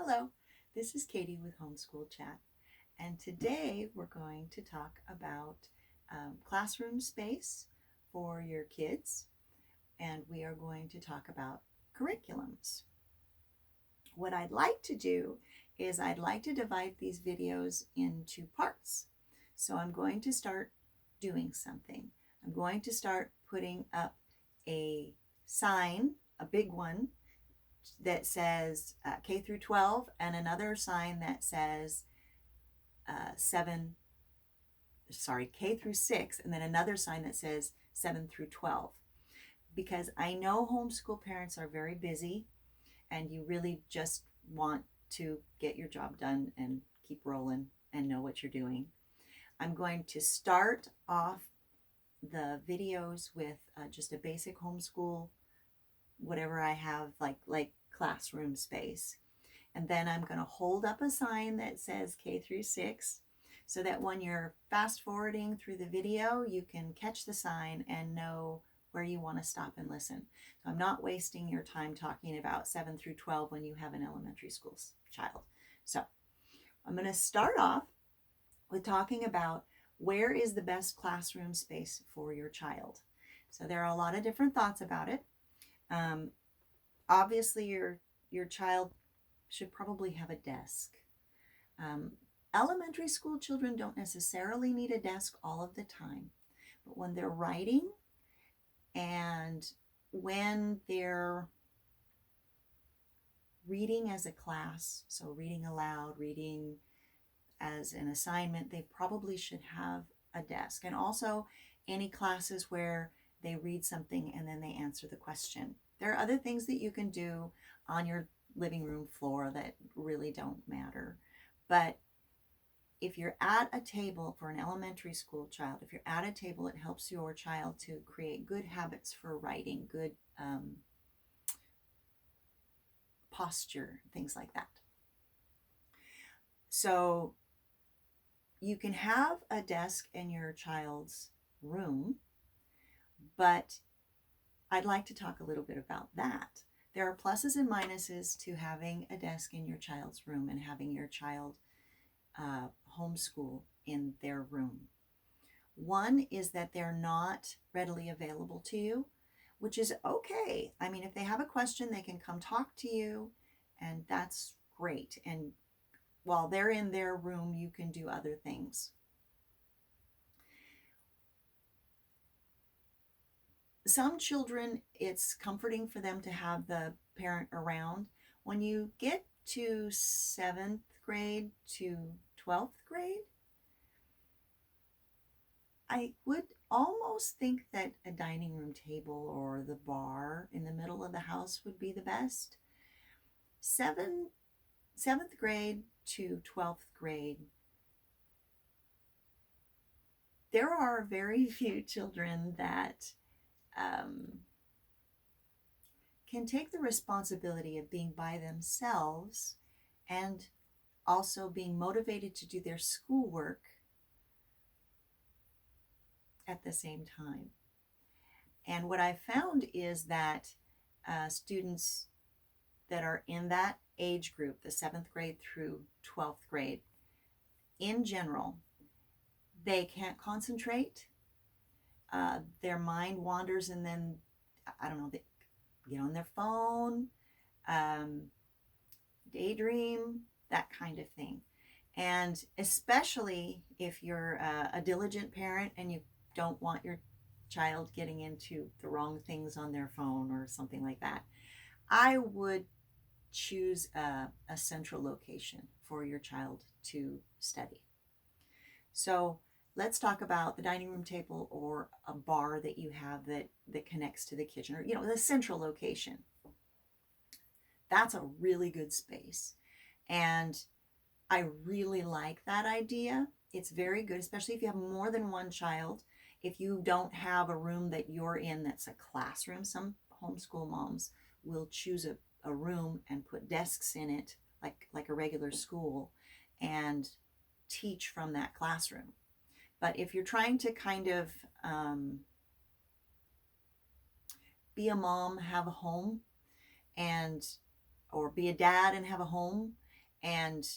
Hello, this is Katie with Homeschool Chat, and today we're going to talk about classroom space for your kids, and we are going to talk about curriculums. What I'd like to do is I'd like to divide these videos into parts. So I'm going to start doing something. I'm going to start putting up a sign, a big one, that says K through 12, and another sign that says K through 6, and then another sign that says 7 through 12. Because I know homeschool parents are very busy and you really just want to get your job done and keep rolling and know what you're doing. I'm going to start off the videos with just a basic homeschool, whatever I have, like classroom space. And then I'm going to hold up a sign that says K through 6 so that when you're fast forwarding through the video, you can catch the sign and know where you want to stop and listen. So I'm not wasting your time talking about 7 through 12 when you have an elementary school child. So I'm going to start off with talking about where is the best classroom space for your child. So there are a lot of different thoughts about it. Obviously, your child should probably have a desk. Elementary school children don't necessarily need a desk all of the time, but when they're writing and when they're reading as a class, so reading aloud, reading as an assignment, they probably should have a desk. And also any classes where they read something and then they answer the question. There are other things that you can do on your living room floor that really don't matter. But if you're at a table for an elementary school child, if you're at a table, it helps your child to create good habits for writing, good posture, things like that. So you can have a desk in your child's room, but I'd like to talk a little bit about that. There are pluses and minuses to having a desk in your child's room and having your child homeschool in their room. One is that they're not readily available to you, which is okay. I mean, if they have a question, they can come talk to you, and that's great. And while they're in their room, you can do other things. Some children, it's comforting for them to have the parent around. When you get to 7th grade to 12th grade, I would almost think that a dining room table or the bar in the middle of the house would be the best. 7th grade to 12th grade, there are very few children that can take the responsibility of being by themselves and also being motivated to do their schoolwork at the same time. And what I found is that students that are in that age group, the 7th grade through 12th grade, in general, they can't concentrate. Their mind wanders, and then, I don't know, they get on their phone, daydream, that kind of thing. And especially if you're a diligent parent and you don't want your child getting into the wrong things on their phone or something like that, I would choose a central location for your child to study. So let's talk about the dining room table or a bar that you have that connects to the kitchen, or the central location. That's a really good space, and I really like that idea. It's very good, especially if you have more than one child. If you don't have a room that you're in that's a classroom, some homeschool moms will choose a room and put desks in it like a regular school and teach from that classroom. But if you're trying to kind of be a mom, have a home, or be a dad and have a home, and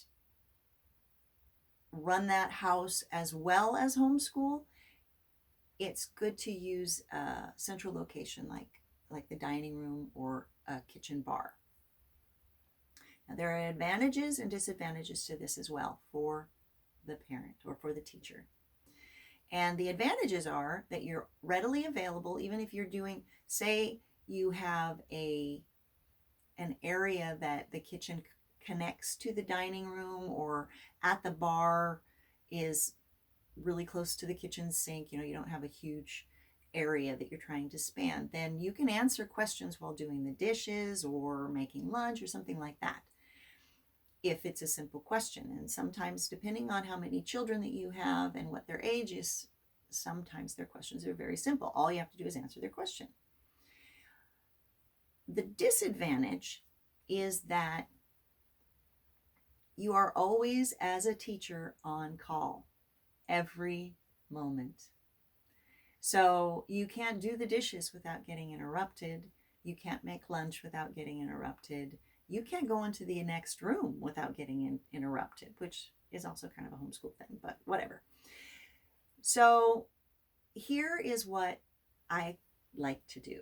run that house as well as homeschool, it's good to use a central location like the dining room or a kitchen bar. Now, there are advantages and disadvantages to this as well for the parent or for the teacher. And the advantages are that you're readily available, even if you're doing, say you have an area that the kitchen connects to the dining room, or at the bar is really close to the kitchen sink, you don't have a huge area that you're trying to span, then you can answer questions while doing the dishes or making lunch or something like that, if it's a simple question. And sometimes, depending on how many children that you have and what their age is, sometimes their questions are very simple. All you have to do is answer their question. The disadvantage is that you are always, as a teacher, on call every moment. So you can't do the dishes without getting interrupted. You can't make lunch without getting interrupted. You can't go into the next room without getting interrupted, which is also kind of a homeschool thing, but whatever. So here is what I like to do.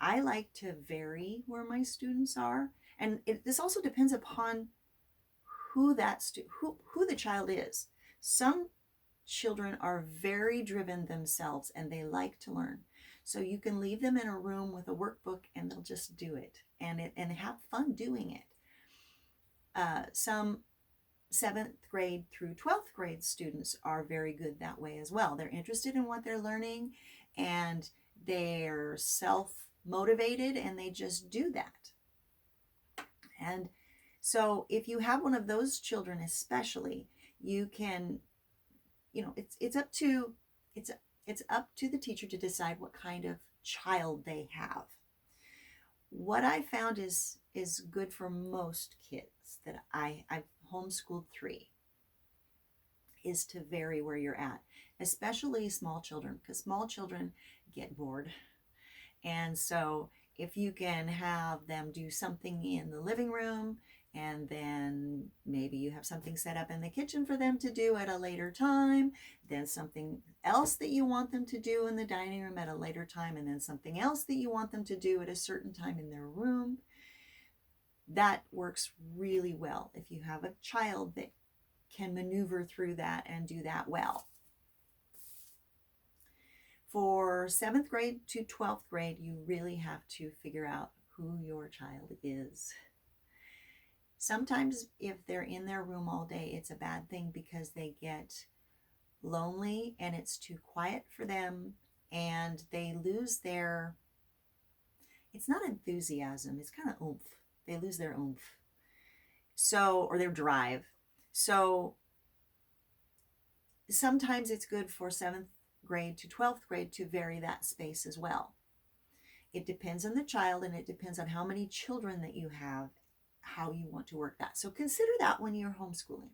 I like to vary where my students are. And this also depends upon who the child is. Some children are very driven themselves and they like to learn. So you can leave them in a room with a workbook and they'll just do it and have fun doing it. Some 7th grade through 12th grade students are very good that way as well. They're interested in what they're learning and they're self-motivated and they just do that. And so if you have one of those children especially, you can, it's up to the teacher to decide what kind of child they have. What I found is good for most kids that I've homeschooled 3 is to vary where you're at, especially small children, because small children get bored. And so if you can have them do something in the living room, and then maybe you have something set up in the kitchen for them to do at a later time, then something else that you want them to do in the dining room at a later time, and then something else that you want them to do at a certain time in their room. That works really well if you have a child that can maneuver through that and do that well. For 7th grade to 12th grade, you really have to figure out who your child is. Sometimes if they're in their room all day, it's a bad thing because they get lonely and it's too quiet for them and they lose their, it's not enthusiasm, it's kind of oomph. They lose their oomph. So, or their drive. So sometimes it's good for 7th grade to 12th grade to vary that space as well. It depends on the child and it depends on how many children that you have, how you want to work that. So consider that when you're homeschooling.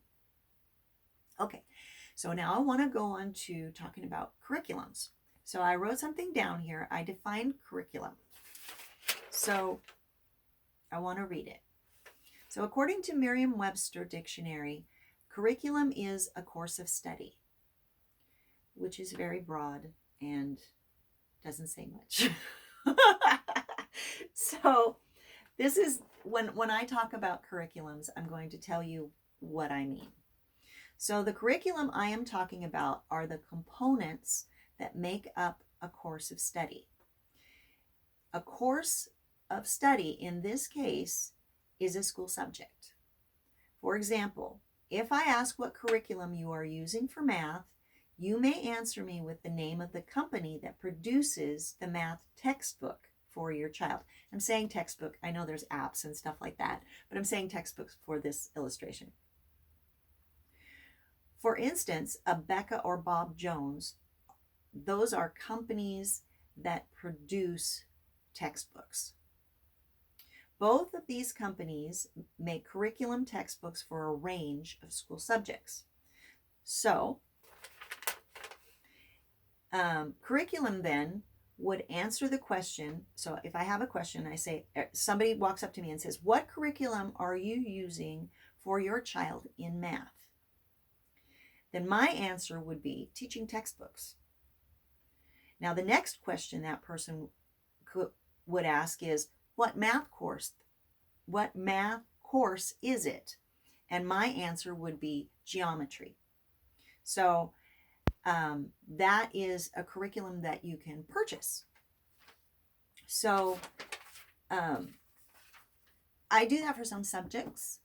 Okay, so now I want to go on to talking about curriculums. So I wrote something down here. I defined curriculum. So I want to read it. So according to Merriam-Webster Dictionary, curriculum is a course of study, which is very broad and doesn't say much. So this is, when I talk about curriculums, I'm going to tell you what I mean. So the curriculum I am talking about are the components that make up a course of study. A course of study in this case is a school subject. For example, if I ask what curriculum you are using for math, you may answer me with the name of the company that produces the math textbook for your child. I'm saying textbook. I know there's apps and stuff like that, but I'm saying textbooks for this illustration. For instance, a Becca or Bob Jones, those are companies that produce textbooks. Both of these companies make curriculum textbooks for a range of school subjects. So, curriculum then would answer the question. So if I have a question, I say, somebody walks up to me and says, what curriculum are you using for your child in math? Then my answer would be teaching textbooks. Now, the next question that person would ask is, what math course is it? And my answer would be geometry. So that is a curriculum that you can purchase. So I do that for some subjects.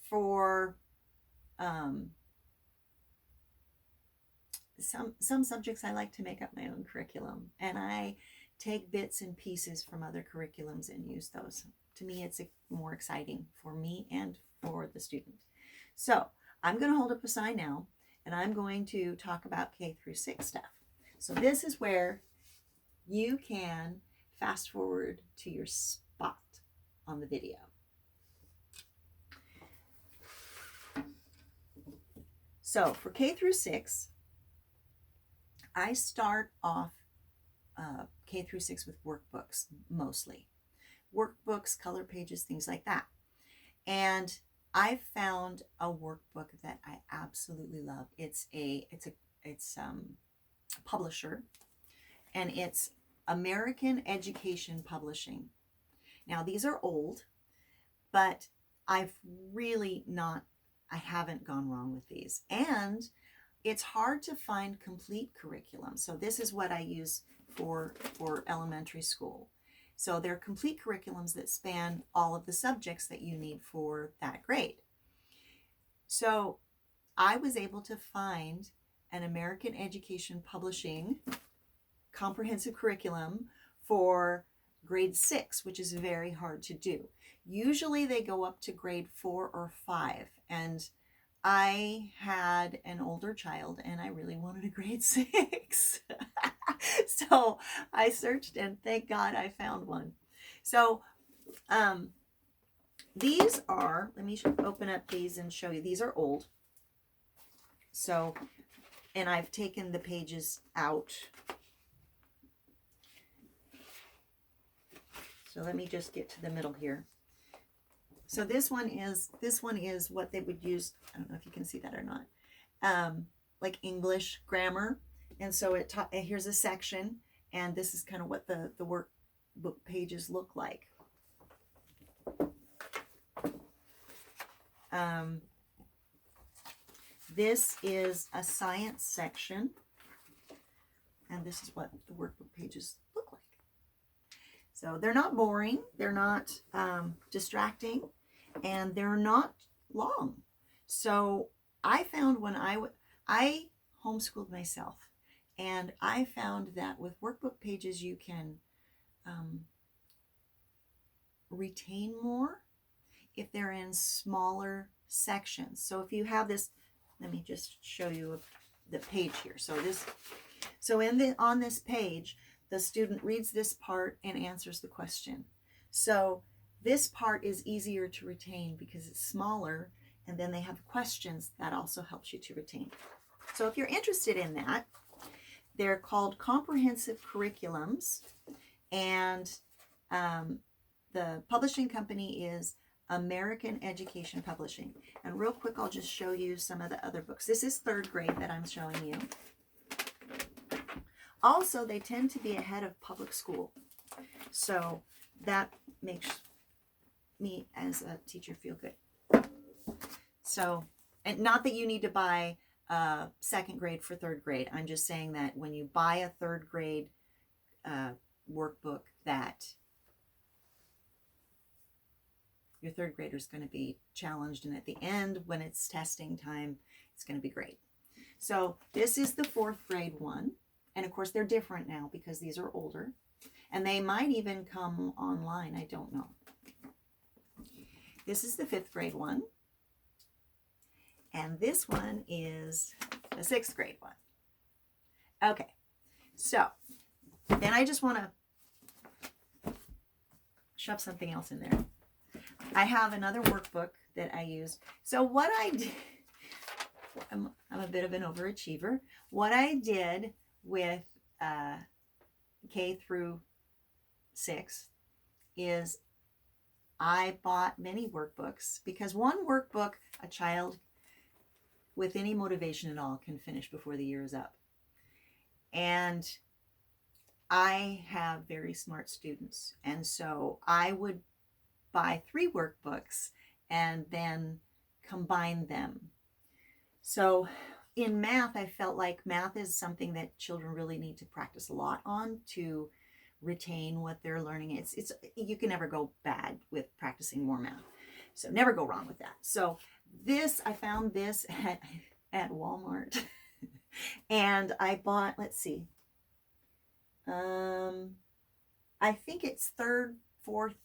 For some subjects, I like to make up my own curriculum, and I take bits and pieces from other curriculums and use those. To me, it's more exciting for me and for the student. So I'm going to hold up a sign now, and I'm going to talk about K through 6 stuff. So this is where you can fast forward to your spot on the video. So for K through 6, I start off K through 6 with workbooks mostly. Workbooks, color pages, things like that. And I found a workbook that I absolutely love. It's a publisher, and it's American Education Publishing. Now these are old, but I haven't gone wrong with these. And it's hard to find complete curriculum. So this is what I use for elementary school. So they're complete curriculums that span all of the subjects that you need for that grade. So I was able to find an American Education Publishing comprehensive curriculum for grade 6, which is very hard to do. Usually they go up to grade 4 or 5, and I had an older child and I really wanted a grade 6. So I searched, and thank God I found one. So these are, let me open up these and show you. These are old. So, and I've taken the pages out. So let me just get to the middle here. So this one is what they would use. I don't know if you can see that or not. Like English grammar. And so here's a section, and this is kind of what the workbook pages look like. This is a science section, and this is what the workbook pages look like. So they're not boring, they're not distracting, and they're not long. So I found when I homeschooled myself, and I found that with workbook pages you can retain more if they're in smaller sections. So if you have this, let me just show you the page here. On this page, the student reads this part and answers the question. So this part is easier to retain because it's smaller, and then they have questions that also helps you to retain. So if you're interested in that, they're called comprehensive curriculums, and the publishing company is American Education Publishing. And real quick, I'll just show you some of the other books. This is 3rd grade that I'm showing you. Also, they tend to be ahead of public school. So that makes me as a teacher feel good. So, and not that you need to buy 2nd grade for 3rd grade. I'm just saying that when you buy a 3rd grade workbook, that your 3rd grader is going to be challenged, and at the end, when it's testing time, it's going to be great. So this is the 4th grade one, and of course they're different now because these are older, and they might even come online. I don't know. This is the 5th grade one. And this one is the 6th grade one. Okay, so then I just want to shove something else in there. I have another workbook that I use. So what I did, I'm a bit of an overachiever. What I did with K through 6 is I bought many workbooks, because one workbook a child with any motivation at all can finish before the year is up. And I have very smart students, and so I would buy 3 workbooks and then combine them. So in math, I felt like math is something that children really need to practice a lot on to retain what they're learning. It's you can never go bad with practicing more math. So never go wrong with that. So this, I found this at Walmart. And I bought, let's see, I think it's 3rd, 4th,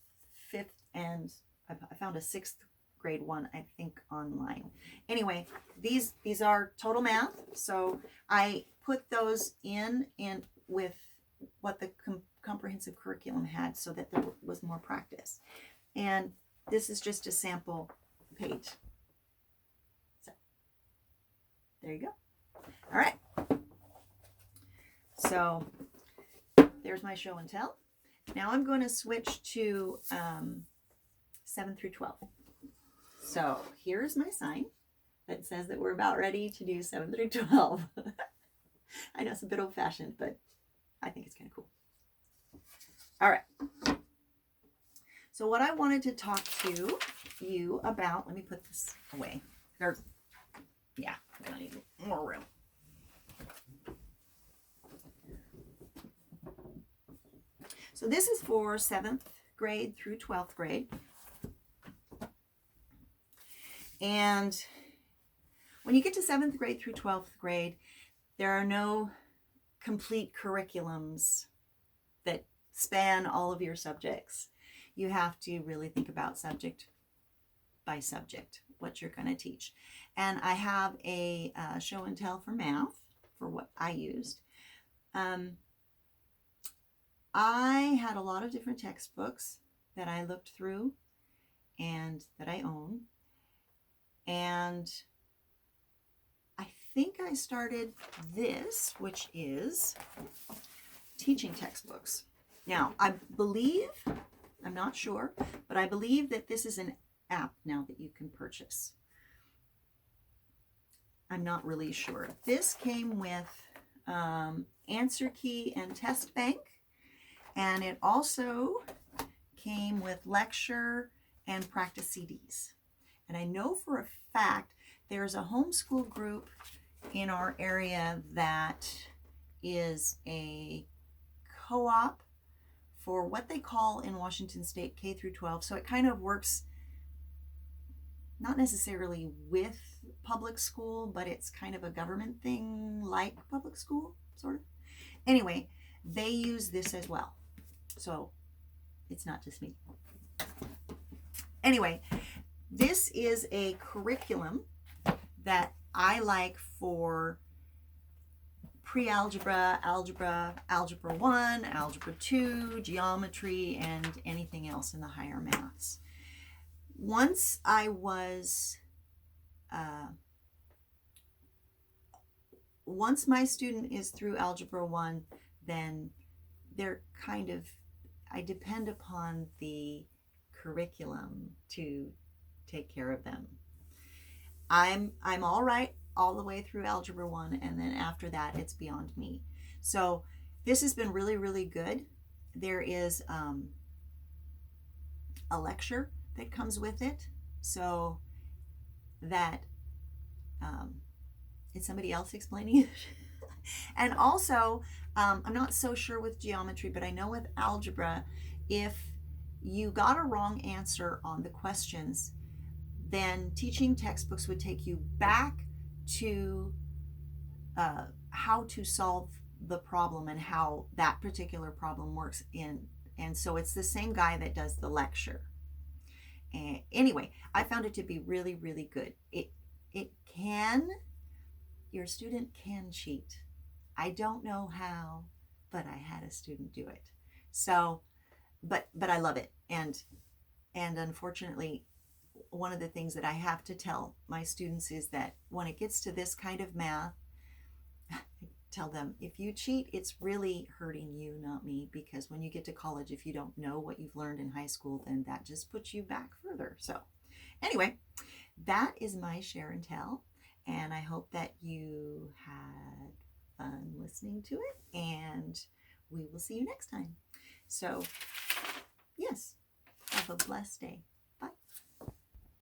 5th, and I found a 6th grade one, I think, online. Anyway, these are total math, so I put those in with what the comprehensive curriculum had, so that there was more practice. And this is just a sample page. So there you go. All right. So there's my show and tell. Now I'm going to switch to 7 through 12. So here's my sign that says that we're about ready to do 7 through 12. I know it's a bit old-fashioned, but I think it's kind of cool. All right. So what I wanted to talk to you about, let me put this away. Yeah, I'm going to need more room. So this is for 7th grade through 12th grade. And when you get to 7th grade through 12th grade, there are no complete curriculums that span all of your subjects. You have to really think about subject by subject, what you're going to teach. And I have a show and tell for math, for what I used. I had a lot of different textbooks that I looked through and that I own. And I think I started this, which is teaching textbooks. Now, I believe, I'm not sure, but I believe that this is an app now that you can purchase. I'm not really sure. This came with Answer Key and Test Bank. And it also came with lecture and practice CDs. And I know for a fact there's a homeschool group in our area that is a co-op for what they call in Washington State K through 12. So it kind of works not necessarily with public school, but it's kind of a government thing like public school, sort of. Anyway, they use this as well. So it's not just me. Anyway, this is a curriculum that I like for pre-algebra, algebra, algebra 1, algebra 2, geometry, and anything else in the higher maths. Once my student is through algebra 1, then they're kind of, I depend upon the curriculum to take care of them. I'm all right all the way through algebra 1, and then after that it's beyond me. So this has been really, really good. There is a lecture that comes with it, so that it's somebody else explaining it. And also, I'm not so sure with geometry, but I know with algebra, if you got a wrong answer on the questions, then teaching textbooks would take you back to how to solve the problem and how that particular problem works and so it's the same guy that does the lecture. And anyway, I found it to be really, really good. Your student can cheat. I don't know how, but I had a student do it. So, but I love it. And unfortunately, one of the things that I have to tell my students is that when it gets to this kind of math, tell them, if you cheat, it's really hurting you, not me, because when you get to college, if you don't know what you've learned in high school, then that just puts you back further. So anyway, that is my share and tell, and I hope that you had fun listening to it, and we will see you next time. So yes, have a blessed day.